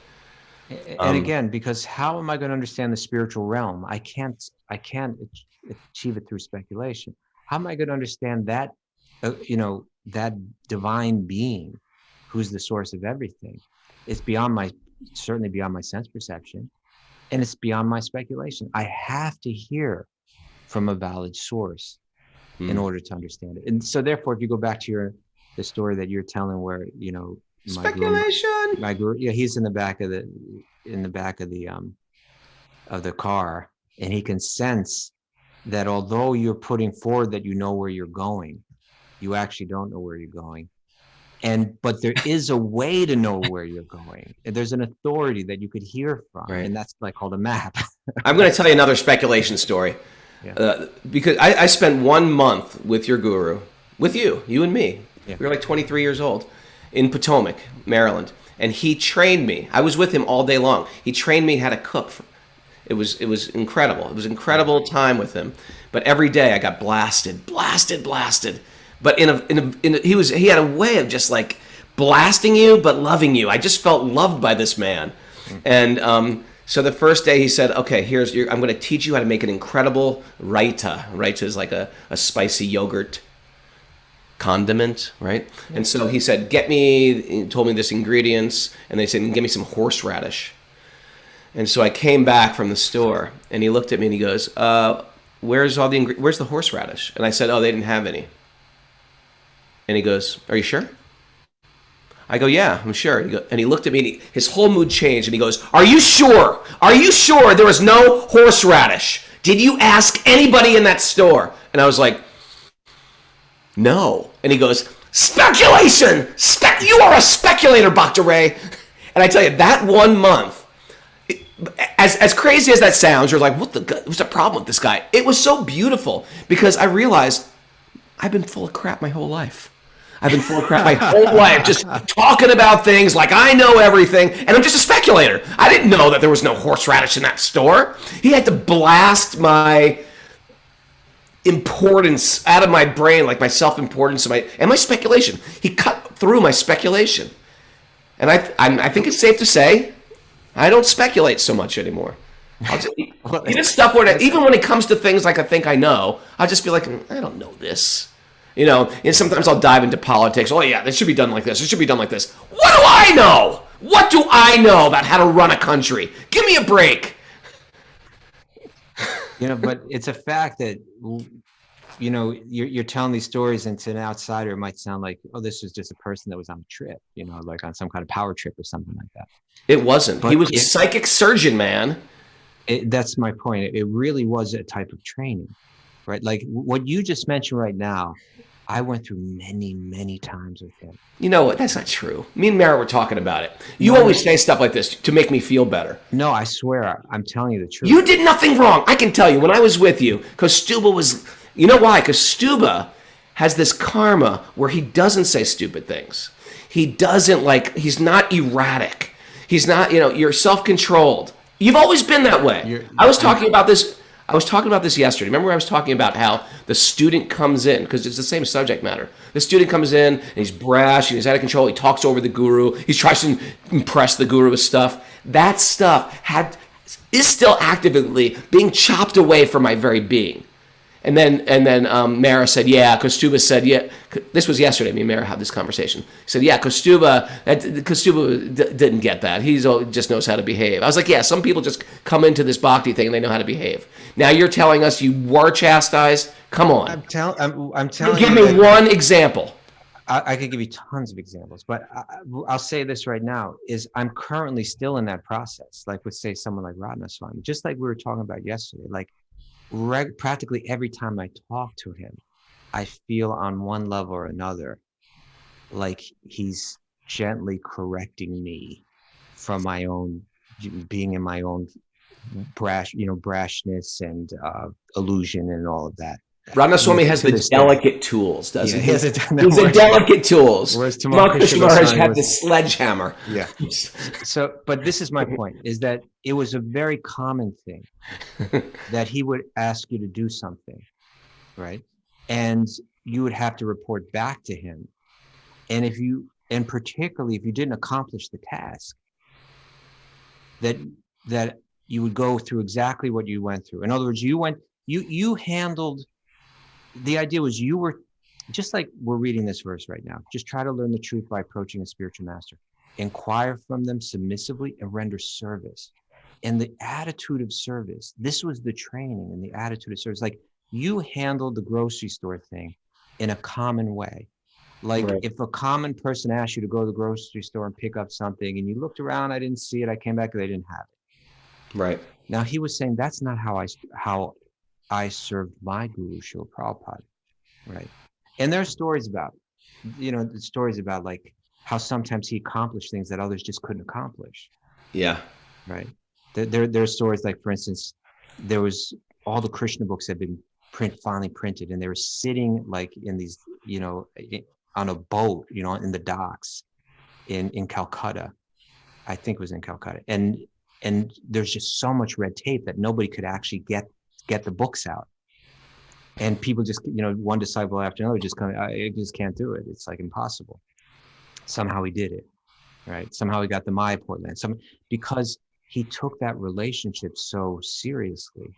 S5: And again, because how am I going to understand the spiritual realm? I can't achieve it through speculation. How am I going to understand that, that divine being who's the source of everything? It's certainly beyond my sense perception, and it's beyond my speculation. I have to hear from a valid source in order to understand it. And so therefore, if you go back to the story that you're telling where,
S2: speculation.
S5: My guru, he's in the back of the car, and he can sense that although you're putting forward that you know where you're going, you actually don't know where you're going. But there is a way to know where you're going. And there's an authority that you could hear from, right. And that's like called a map.
S2: I'm going to tell you another speculation story.
S5: Yeah.
S2: Because I spent 1 month with your guru, with you and me. Yeah. We were like 23 years old in Potomac, Maryland. And he trained me. I was with him all day long. He trained me how to cook. It was incredible. It was an incredible time with him. But every day I got blasted. But he had a way of just like blasting you, but loving you. I just felt loved by this man. And so the first day he said, okay, I'm going to teach you how to make an incredible raita. Raita is like a spicy yogurt condiment, right? And so he said, he told me this ingredients, and they said, give me some horseradish. And so I came back from the store, and he looked at me and he goes, where's the horseradish? And I said, oh, they didn't have any. And he goes, are you sure? I go, yeah, I'm sure. And he looked at me, and his whole mood changed, and he goes, are you sure? Are you sure there was no horseradish? Did you ask anybody in that store? And I was like, no. And he goes, speculation! You are a speculator, Bhakti Ray. And I tell you, that 1 month, as crazy as that sounds, you're like, what's the problem with this guy? It was so beautiful because I realized I've been full of crap my whole life. I've been full of crap my whole life, just talking about things like I know everything, and I'm just a speculator. I didn't know that there was no horseradish in that store. He had to blast my importance out of my brain, like my self-importance and my speculation. He cut through my speculation. And I think it's safe to say I don't speculate so much anymore. Even stuff even when it comes to things like I think I know, I'll just be like, I don't know this. And sometimes I'll dive into politics. Oh yeah, this should be done like this. It should be done like this. What do I know? What do I know about how to run a country? Give me a break.
S5: But it's a fact that, you're telling these stories, and to an outsider, it might sound like, oh, this was just a person that was on a trip, like on some kind of power trip or something like that.
S2: It wasn't. He was a psychic surgeon, man.
S5: That's my point. It really was a type of training, right? Like what you just mentioned right now, I went through many, many times with him.
S2: You know what? That's not true. Me and Mara were talking about it. You always say stuff like this to make me feel better.
S5: No, I swear, I'm telling you the truth.
S2: You did nothing wrong. I can tell you, when I was with you, Kaustubha was, you know why? Kaustubha has this karma where he doesn't say stupid things. He doesn't he's not erratic. He's not, you're self-controlled. You've always been that way. I was talking about this yesterday. Remember I was talking about how the student comes in, because it's the same subject matter. The student comes in, and he's brash, and he's out of control. He talks over the guru. He tries to impress the guru with stuff. That stuff is still actively being chopped away from my very being. And then Mara said, yeah. Kaustubha said, yeah. This was yesterday. Me and Mara had this conversation. He said, yeah, Kaustubha didn't get that. He just knows how to behave. I was like, yeah, some people just come into this bhakti thing and they know how to behave. Now you're telling us you were chastised? Come on.
S5: I'm telling you.
S2: Give me one example.
S5: I could give you tons of examples, but I'll say this right now, is I'm currently still in that process. Like with, say, someone like Raghunath Swami, just like we were talking about yesterday, like practically every time I talk to him, I feel on one level or another like he's gently correcting me from my own being in my own brashness and illusion and all of that.
S2: Raghunath Swami has the delicate tools, doesn't he? He has the delicate tools.
S5: Whereas
S2: Krishna Maharaj had the sledgehammer.
S5: Yeah. So, but this is my point, is that it was a very common thing that he would ask you to do something, right? And you would have to report back to him. And particularly if you didn't accomplish the task, that you would go through exactly what you went through. In other words, you handled. The idea was you were, just like we're reading this verse right now, just try to learn the truth by approaching a spiritual master. Inquire from them submissively and render service. And the attitude of service, this was the training and the attitude of service. Like you handled the grocery store thing in a common way. Like right. If a common person asked you to go to the grocery store and pick up something and you looked around, I didn't see it, I came back and they didn't have it.
S2: Right.
S5: Now he was saying that's not how I served my guru, Srila Prabhupada, right? And there are stories about, like how sometimes he accomplished things that others just couldn't accomplish.
S2: Yeah.
S5: Right. There are stories like, for instance, there was all the Krishna books had been finally printed, and they were sitting like in these, on a boat, in the docks in Calcutta. I think it was in Calcutta. And there's just so much red tape that nobody could actually get the books out, and people just one disciple after another just I just can't do it, it's like impossible. Somehow he did it, right? Somehow he got the Mayapur land, because he took that relationship so seriously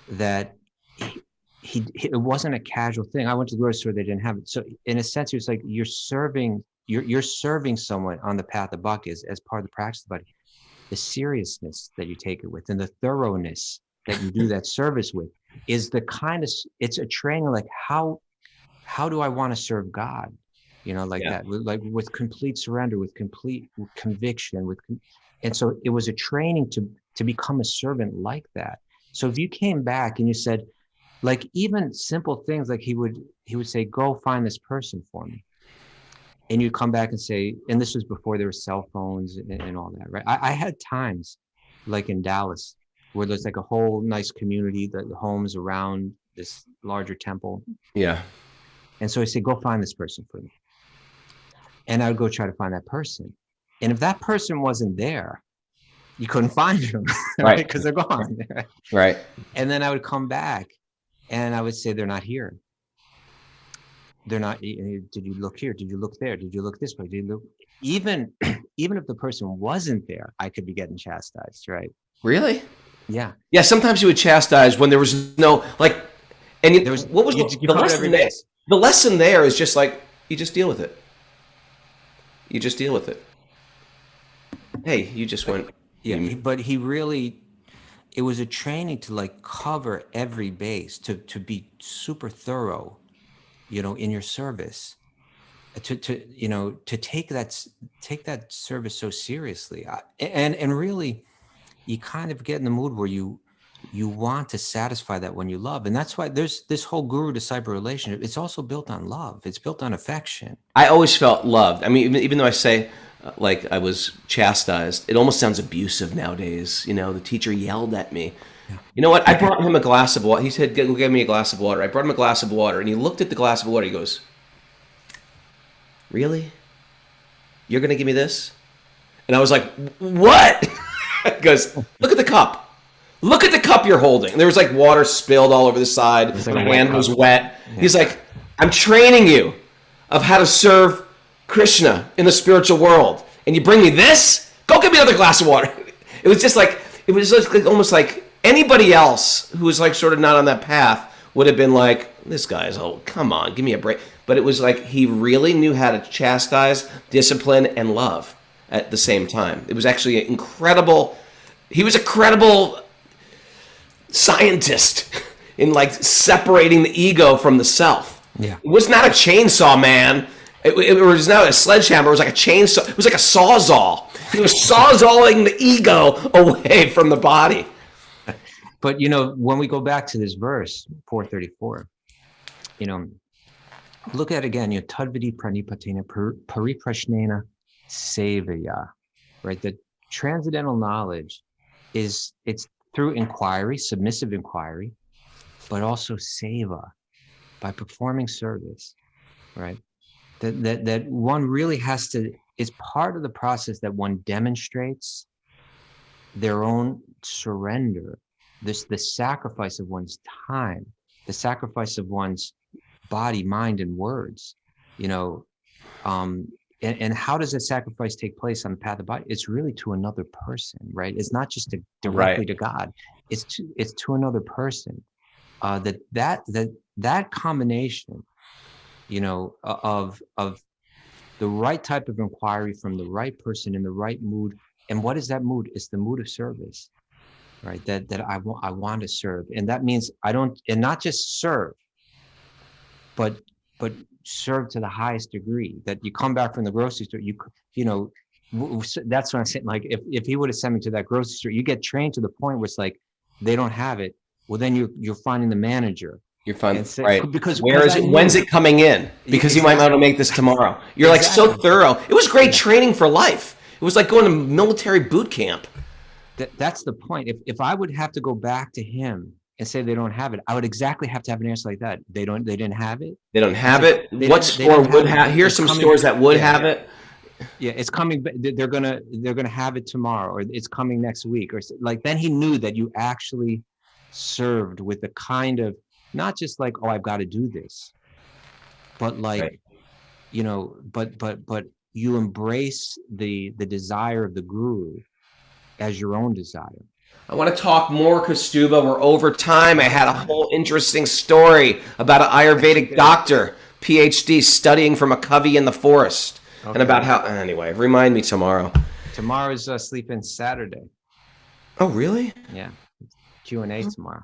S5: that it wasn't a casual thing. I went to the grocery store, they didn't have it. So in a sense, it's like you're serving someone on the path of bhakti as part of the practice of bhakti. The seriousness that you take it with and the thoroughness that you do that service with is the kind of, it's a training, like how do I want to serve God? That, with complete surrender, with complete conviction, and so it was a training to become a servant like that. So if you came back and you said, like even simple things, like he would say, go find this person for me. And you come back and say, and this was before there were cell phones and all that, right? I had times like in Dallas, where there's like a whole nice community, the homes around this larger temple.
S2: Yeah.
S5: And so I say, go find this person for me. And I would go try to find that person. And if that person wasn't there, you couldn't find them, right? Because they're gone.
S2: Right.
S5: And then I would come back and I would say, they're not here. They're not. Did you look here? Did you look there? Did you look this way? Did you look? Even if the person wasn't there, I could be getting chastised, right?
S2: Really?
S5: Yeah.
S2: Yeah. Sometimes you would chastise when there was no like. And what was the lesson there? The lesson there is just like you just deal with it. You just deal with it. Hey, you just went.
S1: Yeah, but he really, it was a training to like cover every base, to be super thorough, in your service, to take that service so seriously, and really, you kind of get in the mood where you want to satisfy that when you love, and that's why there's this whole guru-disciple relationship. It's also built on love. It's built on affection.
S2: I always felt loved. I mean, even though I say like I was chastised, it almost sounds abusive nowadays. The teacher yelled at me. Yeah. You know what? I brought him a glass of water. He said, "Give me a glass of water." I brought him a glass of water, and he looked at the glass of water. He goes, "Really? You're going to give me this?" And I was like, "What?" He goes, "Look at the cup. Look at the cup you're holding." There was like water spilled all over the side. The hand was wet. Yeah. He's like, "I'm training you of how to serve Krishna in the spiritual world. And you bring me this? Go get me another glass of water." It was just like, almost like anybody else who was like sort of not on that path would have been like, this guy's, oh, come on, give me a break. But it was like he really knew how to chastise, discipline, and love at the same time. It was actually incredible. He was a credible scientist in like separating the ego from the self.
S1: Yeah.
S2: It was not a chainsaw man. It was not a sledgehammer. It was like a chainsaw. It was like a sawzall. He was sawzalling the ego away from the body.
S5: But when we go back to this verse 434, look at it again. Tadvidi pranipatena pariprashnena sevaya, right? The transcendental knowledge it's through inquiry, submissive inquiry, but also seva, by performing service, right? That one really has to, it's part of the process that one demonstrates their own surrender, the sacrifice of one's time, the sacrifice of one's body, mind, and words, and how does that sacrifice take place on the path of body? It's really to another person, right? It's not just directly to God. It's to another person. That combination, of the right type of inquiry from the right person in the right mood. And what is that mood? It's the mood of service, right? That I want to serve. And that means and not just serve, but serve to the highest degree. That you come back from the grocery store, that's what I'm saying. Like if he would have sent me to that grocery store, you get trained to the point where it's like, they don't have it. Well, then you're finding the manager.
S2: You're fine, right? Because where is it? When's it coming in? Because you might want to make this tomorrow. You're like so thorough. It was great training for life. It was like going to military boot camp.
S5: That's the point. If I would have to go back to him and say they don't have it, I would exactly have to have an answer like that. They didn't have it.
S2: They don't have it. What store would have? Here's some stores that would have it.
S5: Yeah, it's coming. They're gonna have it tomorrow, or it's coming next week, or like. Then he knew that you actually served with the kind of, not just like, oh, I've got to do this, but like, right. But you embrace the desire of the guru as your own desire.
S2: I want to talk more, Kaustubha. We're over time. I had a whole interesting story about an Ayurvedic doctor, PhD, studying from a covey in the forest, and about how. Anyway, remind me tomorrow.
S5: Tomorrow's Sleep-In Saturday.
S2: Oh, really?
S5: Yeah, Q&A tomorrow.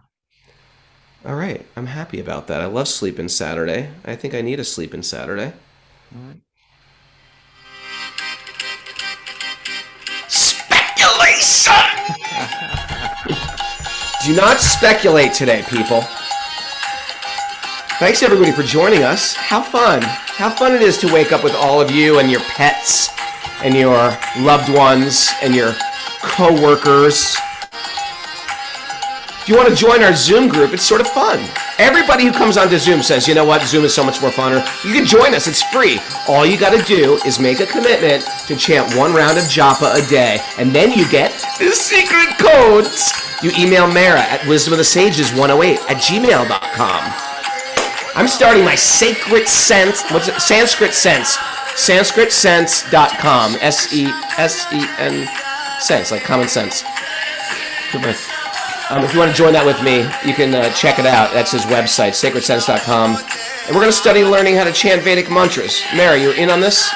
S2: All right, I'm happy about that. I love Sleep-In Saturday. I think I need a Sleep-In Saturday.
S5: All right.
S2: Speculation! Do not speculate today, people. Thanks, everybody, for joining us. How fun. How fun it is to wake up with all of you and your pets and your loved ones and your co-workers. If you want to join our Zoom group, it's sort of fun. Everybody who comes onto Zoom says, you know what, Zoom is so much more funner. You can join us, it's free. All you gotta do is make a commitment to chant 1 round of japa a day, and then you get the secret codes. You email Mara at wisdomofthesages108@gmail.com. I'm starting my Sacred Sense, Sanskrit Sense, sanskritsense.com, S-E-N, sense, like common sense. If you want to join that with me, you can check it out. That's his website, sacredsense.com. And we're going to study learning how to chant Vedic mantras. Mary, you're in on this?